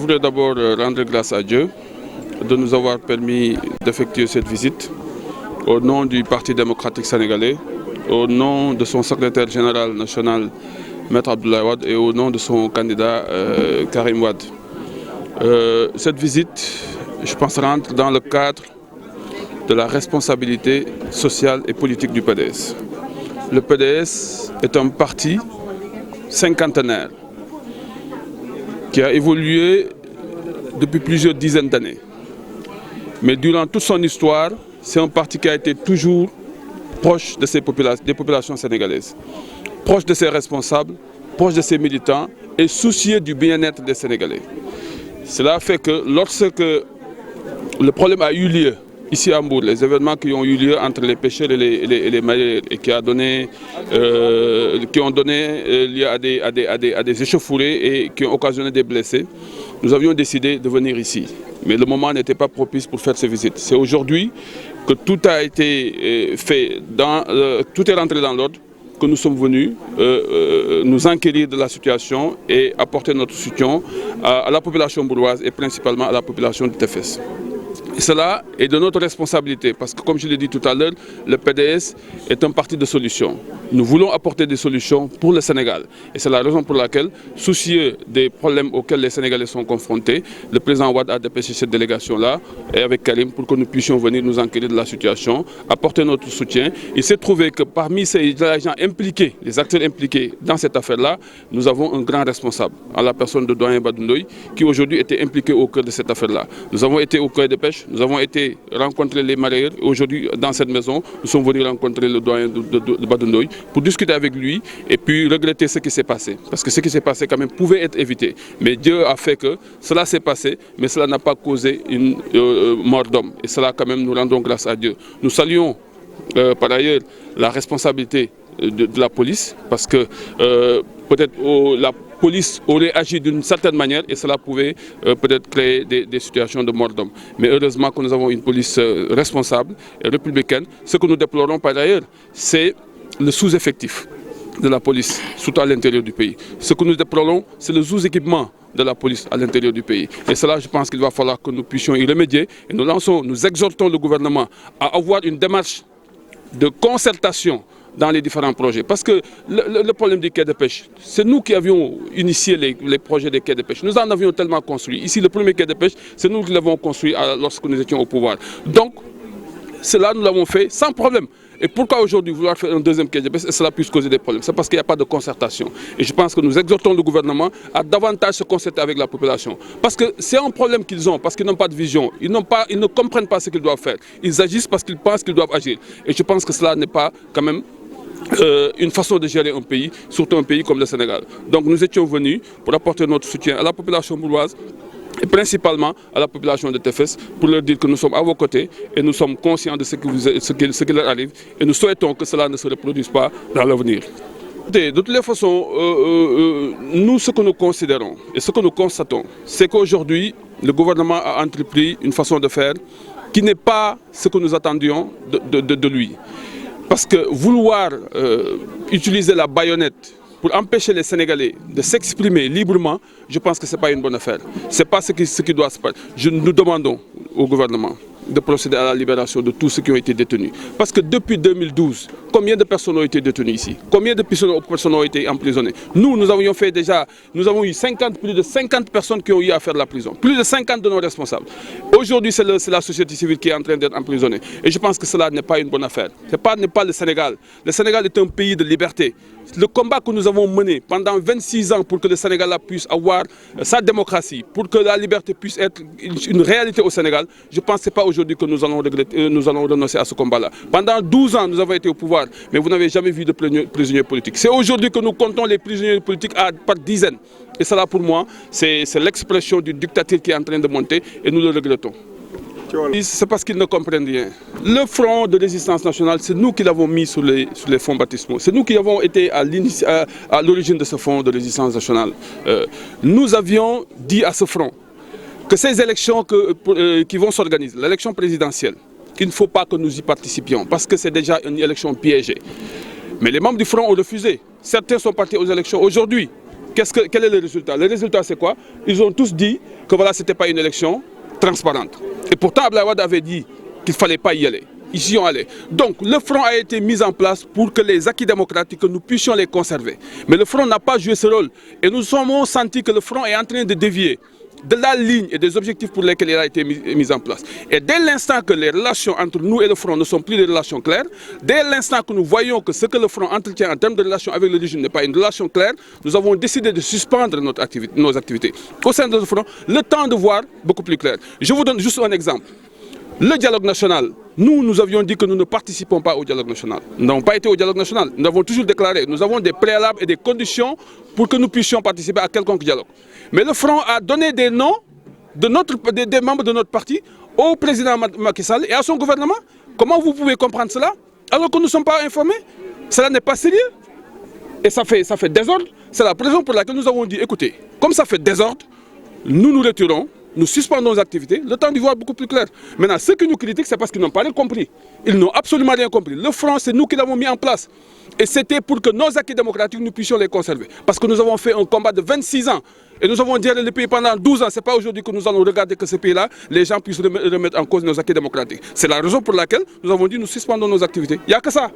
voudrais d'abord rendre grâce à Dieu de nous avoir permis d'effectuer cette visite au nom du Parti démocratique sénégalais, au nom de son secrétaire général national, Maître Abdoulaye Wade, et au nom de son candidat Karim Wade. Cette visite, je pense, rentre dans le cadre de la responsabilité sociale et politique du PDS. Le PDS est un parti cinquantenaire qui a évolué depuis plusieurs dizaines d'années. Mais durant toute son histoire, c'est un parti qui a été toujours proche de des populations sénégalaises, proche de ses responsables, proche de ses militants et soucieux du bien-être des Sénégalais. Cela fait que lorsque le problème a eu lieu ici à Mbour, les événements qui ont eu lieu entre les pêcheurs et les mareyeurs et qui ont donné lieu à des échauffourées et qui ont occasionné des blessés, nous avions décidé de venir ici. Mais le moment n'était pas propice pour faire ces visites. C'est aujourd'hui que tout a été fait, tout est rentré dans l'ordre, que nous sommes venus nous enquérir de la situation et apporter notre soutien à la population bourgeoise et principalement à la population de Tefes. Et cela est de notre responsabilité parce que, comme je l'ai dit tout à l'heure, le PDS est un parti de solutions. Nous voulons apporter des solutions pour le Sénégal. Et c'est la raison pour laquelle, soucieux des problèmes auxquels les Sénégalais sont confrontés, le président Wade a dépêché cette délégation-là et avec Karim pour que nous puissions venir nous enquérir de la situation, apporter notre soutien. Il s'est trouvé que parmi ces agents impliqués, les acteurs impliqués dans cette affaire-là, nous avons un grand responsable, à la personne de Doyen Badou-Ndoye, qui aujourd'hui était impliqué au cœur de cette affaire-là. Nous avons été au cœur des pêches. Nous avons été rencontrer les mareyeurs. Aujourd'hui, dans cette maison, nous sommes venus rencontrer le doyen de Badou-Ndoye pour discuter avec lui et puis regretter ce qui s'est passé. Parce que ce qui s'est passé quand même pouvait être évité. Mais Dieu a fait que cela s'est passé, mais cela n'a pas causé une mort d'homme. Et cela, quand même, nous rendons grâce à Dieu. Nous saluons par ailleurs la responsabilité de la police parce que peut-être la police aurait agi d'une certaine manière et cela pouvait peut-être créer des situations de mort d'homme. Mais heureusement que nous avons une police responsable et républicaine. Ce que nous déplorons par ailleurs, c'est le sous-effectif de la police, surtout à l'intérieur du pays. Ce que nous déplorons, c'est le sous-équipement de la police à l'intérieur du pays. Et cela, je pense qu'il va falloir que nous puissions y remédier. Et nous exhortons le gouvernement à avoir une démarche de concertation dans les différents projets. Parce que le problème des quais de pêche, c'est nous qui avions initié les projets des quais de pêche. Nous en avions tellement construit. Ici, le premier quai de pêche, c'est nous qui l'avons construit lorsque nous étions au pouvoir. Donc, cela, nous l'avons fait sans problème. Et pourquoi aujourd'hui vouloir faire un deuxième quai de pêche et cela puisse causer des problèmes? C'est parce qu'il n'y a pas de concertation. Et je pense que nous exhortons le gouvernement à davantage se concerter avec la population. Parce que c'est un problème qu'ils ont, parce qu'ils n'ont pas de vision. Ils ne comprennent pas ce qu'ils doivent faire. Ils agissent parce qu'ils pensent qu'ils doivent agir. Et je pense que cela n'est pas quand même une façon de gérer un pays, surtout un pays comme le Sénégal. Donc nous étions venus pour apporter notre soutien à la population bourgeoise et principalement à la population de Tefes pour leur dire que nous sommes à vos côtés et nous sommes conscients de ce qui leur arrive et nous souhaitons que cela ne se reproduise pas dans l'avenir. De toutes les façons, nous, ce que nous considérons et ce que nous constatons, c'est qu'aujourd'hui, le gouvernement a entrepris une façon de faire qui n'est pas ce que nous attendions de lui. Parce que vouloir utiliser la baïonnette pour empêcher les Sénégalais de s'exprimer librement, je pense que ce n'est pas une bonne affaire. Ce n'est pas ce qui doit se passer. Nous demandons au gouvernement de procéder à la libération de tous ceux qui ont été détenus. Parce que depuis 2012, combien de personnes ont été détenues ici? Combien de personnes ont été emprisonnées? Nous avions fait déjà, nous avons eu plus de 50 personnes qui ont eu à faire de la prison. Plus de 50 de nos responsables. Aujourd'hui, c'est la société civile qui est en train d'être emprisonnée. Et je pense que cela n'est pas une bonne affaire. Ce n'est pas le Sénégal. Le Sénégal est un pays de liberté. Le combat que nous avons mené pendant 26 ans pour que le Sénégal puisse avoir sa démocratie, pour que la liberté puisse être une réalité au Sénégal, je pense que ce n'est pas aujourd'hui que nous allons renoncer à ce combat-là. Pendant 12 ans, nous avons été au pouvoir, mais vous n'avez jamais vu de prisonniers politiques. C'est aujourd'hui que nous comptons les prisonniers politiques par dizaines. Et cela, pour moi, c'est l'expression d'une dictature qui est en train de monter et nous le regrettons. C'est parce qu'ils ne comprennent rien. Le front de résistance nationale, c'est nous qui l'avons mis sur les fonds baptismaux. C'est nous qui avons été à l'origine de ce front de résistance nationale. Nous avions dit à ce front que ces élections qui vont s'organiser, l'élection présidentielle, qu'il ne faut pas que nous y participions parce que c'est déjà une élection piégée. Mais les membres du front ont refusé. Certains sont partis aux élections aujourd'hui. Quel est le résultat? Le résultat, c'est quoi? Ils ont tous dit que voilà, ce n'était pas une élection transparente. Et pourtant, Abdoulaye Wade avait dit qu'il ne fallait pas y aller. Ils y ont allé. Donc, le front a été mis en place pour que les acquis démocratiques, que nous puissions les conserver. Mais le front n'a pas joué ce rôle. Et nous avons senti que le front est en train de dévier de la ligne et des objectifs pour lesquels il a été mis en place. Et dès l'instant que les relations entre nous et le front ne sont plus des relations claires, dès l'instant que nous voyons que ce que le front entretient en termes de relations avec le régime n'est pas une relation claire, nous avons décidé de suspendre nos activités. Au sein de ce front, le temps de voir beaucoup plus clair. Je vous donne juste un exemple. Le dialogue national, nous avions dit que nous ne participons pas au dialogue national. Nous n'avons pas été au dialogue national. Nous avons toujours déclaré, nous avons des préalables et des conditions pour que nous puissions participer à quelconque dialogue. Mais le front a donné des noms des membres de notre parti au président Macky Sall et à son gouvernement. Comment vous pouvez comprendre cela alors que nous ne sommes pas informés? Cela n'est pas sérieux. Et ça fait désordre. C'est la raison pour laquelle nous avons dit, écoutez, comme ça fait désordre, nous nous retirons. Nous suspendons nos activités, le temps d'y voir beaucoup plus clair. Maintenant, ceux qui nous critiquent, c'est parce qu'ils n'ont pas rien compris. Ils n'ont absolument rien compris. Le front, c'est nous qui l'avons mis en place. Et c'était pour que nos acquis démocratiques, nous puissions les conserver. Parce que nous avons fait un combat de 26 ans. Et nous avons dirigé le pays pendant 12 ans. Ce n'est pas aujourd'hui que nous allons regarder que ce pays-là, les gens puissent remettre en cause nos acquis démocratiques. C'est la raison pour laquelle nous avons dit nous suspendons nos activités. Il n'y a que ça.